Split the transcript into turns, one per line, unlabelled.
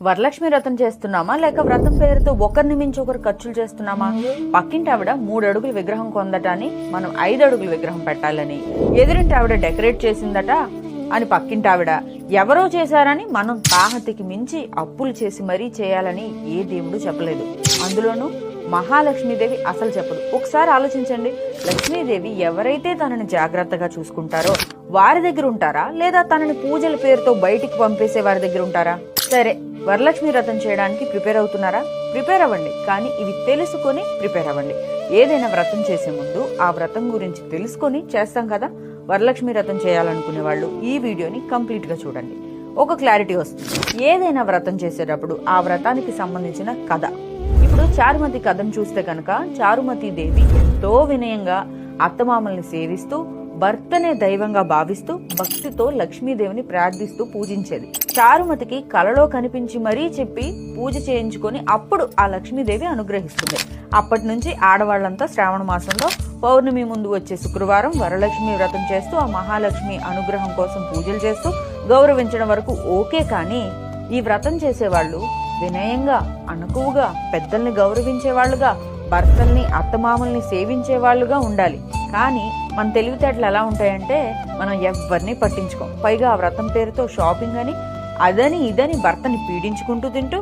వరలక్ష్మి వ్రతం చేస్తున్నామా లేక వ్రతం పేరుతో ఒకరిని మించి ఒకరు ఖర్చులు చేస్తున్నామా? పక్కింటి ఆవిడ 3 అడుగుల విగ్రహం కొందటాన్ని మనం 5 అడుగుల విగ్రహం పెట్టాలని, ఎదురింటి ఆవిడ డెకరేట్ చేసిందట అని పక్కింటి ఆవిడ ఎవరో చేశారని మనం తాహతికి మించి అప్పులు చేసి మరీ చేయాలని ఏ దేవుడు చెప్పలేదు. అందులోనూ మహాలక్ష్మీదేవి అసలు చెప్పదు. ఒకసారి ఆలోచించండి, లక్ష్మీదేవి ఎవరైతే తనని జాగ్రత్తగా చూసుకుంటారో వారి దగ్గర ఉంటారా, లేదా తనని పూజల పేరుతో బయటికి పంపేసే వారి దగ్గర ఉంటారా? సరే, వరలక్ష్మి వ్రతం చేయడానికి ప్రిపేర్ అవుతున్నారా? ప్రిపేర్ అవ్వండి, కానీ ఇవి తెలుసుకొని ప్రిపేర్ అవ్వండి. ఏదైనా వ్రతం చేసే ముందు ఆ వ్రతం గురించి తెలుసుకొని చేస్తాం కదా. వరలక్ష్మి వ్రతం చేయాలనుకునే వాళ్ళు ఈ వీడియోని కంప్లీట్ గా చూడండి, ఒక క్లారిటీ వస్తుంది. ఏదైనా వ్రతం చేసేటప్పుడు ఆ వ్రతానికి సంబంధించిన కథ. ఇప్పుడు చారుమతి కథను చూస్తే కనుక, చారుమతి దేవి ఎంతో వినయంగా అత్తమామల్ని సేవిస్తూ భర్తనే దైవంగా భావిస్తూ భక్తితో లక్ష్మీదేవిని ప్రార్థిస్తూ పూజించేది. చారుమతికి కలలో కనిపించి మరీ చెప్పి పూజ చేయించుకొని అప్పుడు ఆ లక్ష్మీదేవి అనుగ్రహిస్తుంది. అప్పటి నుంచి ఆడవాళ్లంతా శ్రావణ మాసంలో పౌర్ణమి ముందు వచ్చే శుక్రవారం వరలక్ష్మి వ్రతం చేస్తూ ఆ మహాలక్ష్మి అనుగ్రహం కోసం పూజలు చేస్తూ గౌరవించడం వరకు ఓకే. కానీ ఈ వ్రతం చేసేవాళ్ళు వినయంగా, అణకువగా, పెద్దల్ని గౌరవించే వాళ్ళుగా, భర్తల్ని అత్తమామల్ని సేవించే వాళ్ళుగా ఉండాలి. కానీ మన తెలివితేటలు ఎలా ఉంటాయంటే మనం ఎవరిని పట్టించుకోం. పైగా ఆ వ్రతం పేరుతో షాపింగ్ అని అదని ఇదని భర్తని పీడించుకుంటూ తింటూ